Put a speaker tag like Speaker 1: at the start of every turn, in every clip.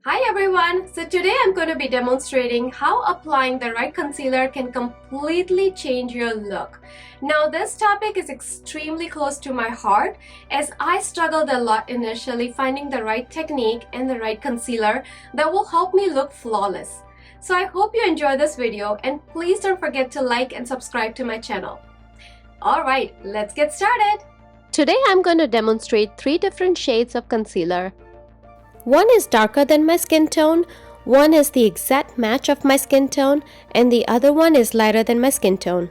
Speaker 1: Hi everyone! So today I'm going to be demonstrating how applying the right concealer can completely change your look. Now this topic is extremely close to my heart as I struggled a lot initially finding the right technique and the right concealer that will help me look flawless. So I hope you enjoy this video and please don't forget to like and subscribe to my channel. Alright, let's get started! Today I'm going to demonstrate 3 different shades of concealer. One is darker than my skin tone, one is the exact match of my skin tone, and the other one is lighter than my skin tone.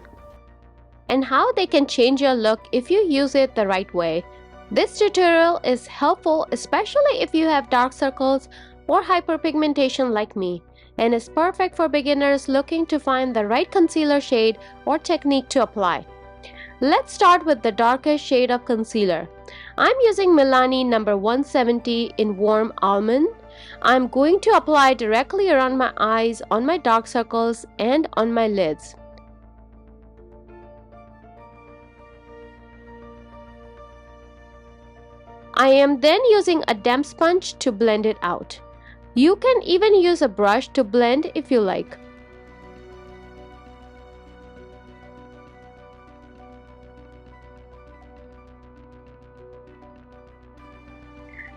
Speaker 1: And how they can change your look if you use it the right way. This tutorial is helpful especially if you have dark circles or hyperpigmentation like me, and is perfect for beginners looking to find the right concealer shade or technique to apply. Let's start with the darkest shade of concealer. I'm using Milani number 170 in Warm Almond. I'm going to apply directly around my eyes, on my dark circles, and on my lids. I am then using a damp sponge to blend it out. You can even use a brush to blend if you like.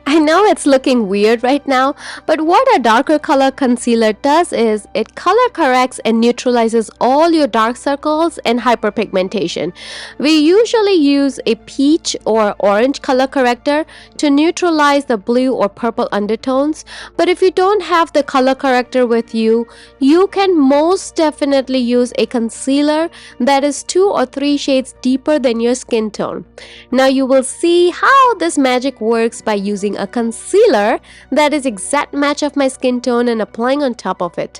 Speaker 1: I know it's looking weird right now, but what a darker color concealer does is it color corrects and neutralizes all your dark circles and hyperpigmentation. We usually use a peach or orange color corrector to neutralize the blue or purple undertones, but if you don't have the color corrector with you, you can most definitely use a concealer that is 2 or 3 shades deeper than your skin tone. Now you will see how this magic works by using a concealer that is exact match of my skin tone and applying on top of it.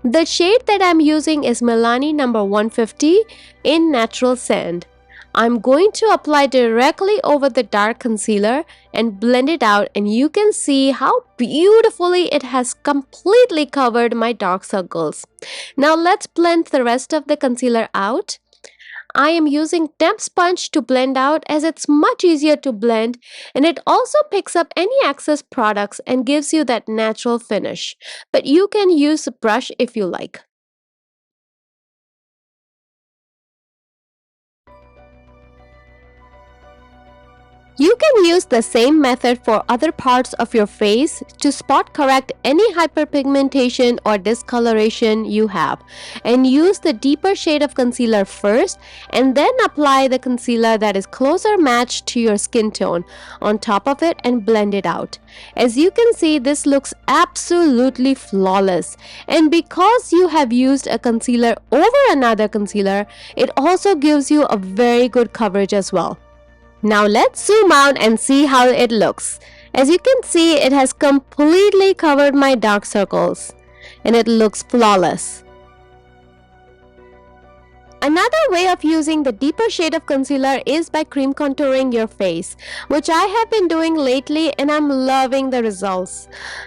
Speaker 1: The shade that I'm using is Milani number 150 in Natural Sand. I'm going to apply directly over the dark concealer and blend it out, and you can see how beautifully it has completely covered my dark circles. Now let's blend the rest of the concealer out. I am using damp sponge to blend out as it's much easier to blend, and it also picks up any excess products and gives you that natural finish. But you can use a brush if you like. You can use the same method for other parts of your face to spot correct any hyperpigmentation or discoloration you have, and use the deeper shade of concealer first and then apply the concealer that is closer matched to your skin tone on top of it and blend it out. As you can see, this looks absolutely flawless, and because you have used a concealer over another concealer, it also gives you a very good coverage as well. Now let's zoom out and see how it looks. As you can see, it has completely covered my dark circles, and it looks flawless. Another way of using the deeper shade of concealer is by cream contouring your face, which I have been doing lately and I'm loving the results.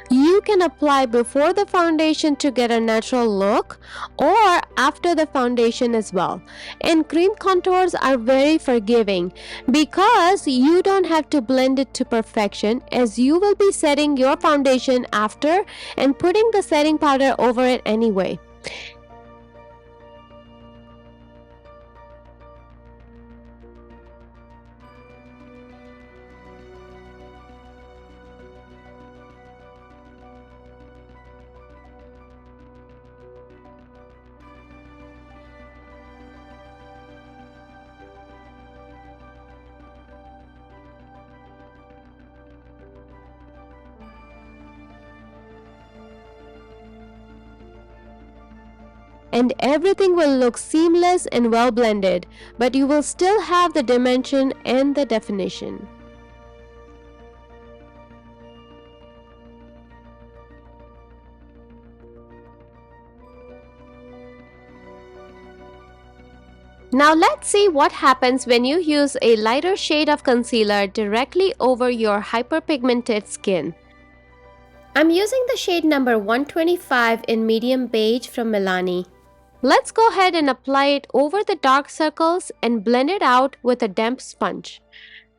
Speaker 1: You can apply before the foundation to get a natural look, or after the foundation as well. And cream contours are very forgiving because you don't have to blend it to perfection, as you will be setting your foundation after and putting the setting powder over it anyway. And everything will look seamless and well blended, but you will still have the dimension and the definition. Now let's see what happens when you use a lighter shade of concealer directly over your hyperpigmented skin. I'm using the shade number 125 in Medium Beige from Milani. Let's go ahead and apply it over the dark circles and blend it out with a damp sponge.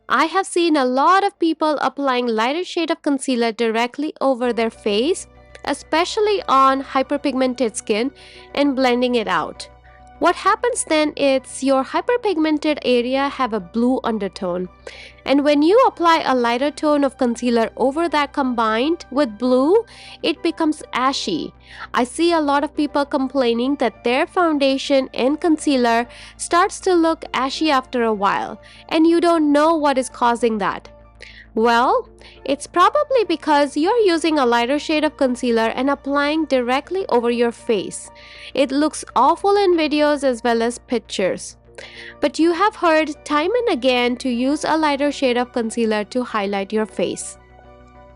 Speaker 1: I have seen a lot of people applying lighter shade of concealer directly over their face, especially on hyperpigmented skin, and blending it out. What happens then is your hyperpigmented area have a blue undertone. And when you apply a lighter tone of concealer over that combined with blue, it becomes ashy. I see a lot of people complaining that their foundation and concealer starts to look ashy after a while, and you don't know what is causing that. Well, it's probably because you're using a lighter shade of concealer and applying directly over your face. It looks awful in videos as well as pictures. But you have heard time and again to use a lighter shade of concealer to highlight your face.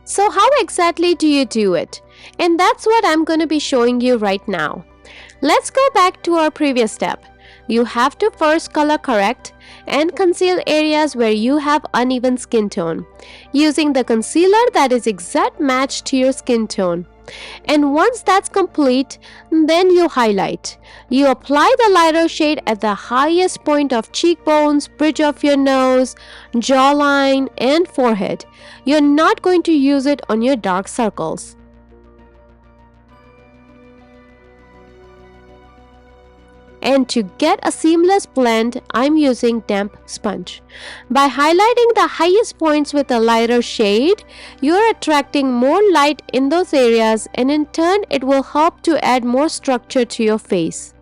Speaker 1: So how exactly do you do it? And that's what I'm going to be showing you right now. Let's go back to our previous step. You have to first color correct and conceal areas where you have uneven skin tone using the concealer that is exact match to your skin tone. And once that's complete, then you highlight. You apply the lighter shade at the highest point of cheekbones, bridge of your nose, jawline, and forehead. You're not going to use it on your dark circles. And to get a seamless blend, I'm using damp sponge. By highlighting the highest points with a lighter shade, you're attracting more light in those areas, and in turn it will help to add more structure to your face.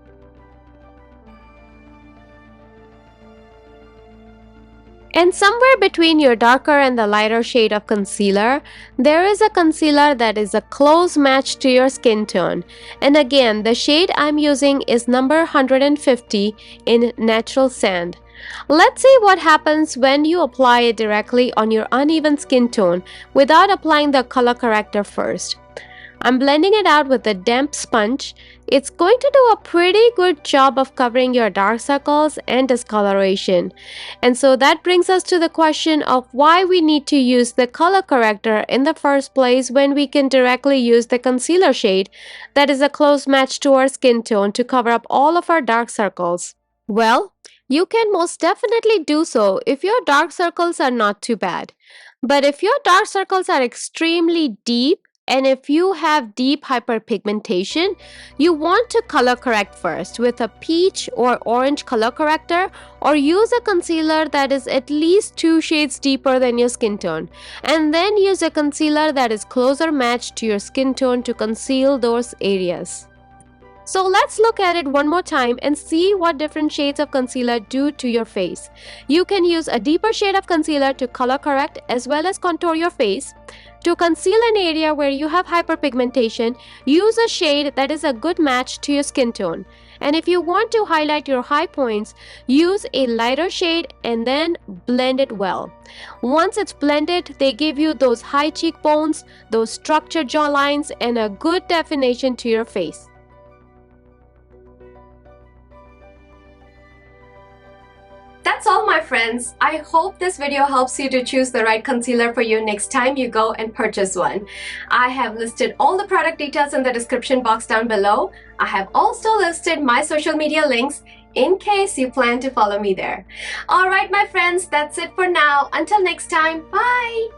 Speaker 1: And somewhere between your darker and the lighter shade of concealer, there is a concealer that is a close match to your skin tone. And again, the shade I'm using is number 150 in Natural Sand. Let's see what happens when you apply it directly on your uneven skin tone without applying the color corrector first. I'm blending it out with a damp sponge. It's going to do a pretty good job of covering your dark circles and discoloration. And so that brings us to the question of why we need to use the color corrector in the first place when we can directly use the concealer shade that is a close match to our skin tone to cover up all of our dark circles. Well, you can most definitely do so if your dark circles are not too bad. But if your dark circles are extremely deep, and if you have deep hyperpigmentation, you want to color correct first with a peach or orange color corrector, or use a concealer that is at least 2 shades deeper than your skin tone, and then use a concealer that is closer matched to your skin tone to conceal those areas. So let's look at it one more time and see what different shades of concealer do to your face. You can use a deeper shade of concealer to color correct as well as contour your face. To conceal an area where you have hyperpigmentation, use a shade that is a good match to your skin tone. And if you want to highlight your high points, use a lighter shade and then blend it well. Once it's blended, they give you those high cheekbones, those structured jawlines, and a good definition to your face. That's all, my friends. I hope this video helps you to choose the right concealer for you next time you go and purchase one. I have listed all the product details in the description box down below. I have also listed my social media links in case you plan to follow me there. Alright, my friends, that's it for now. Until next time, bye!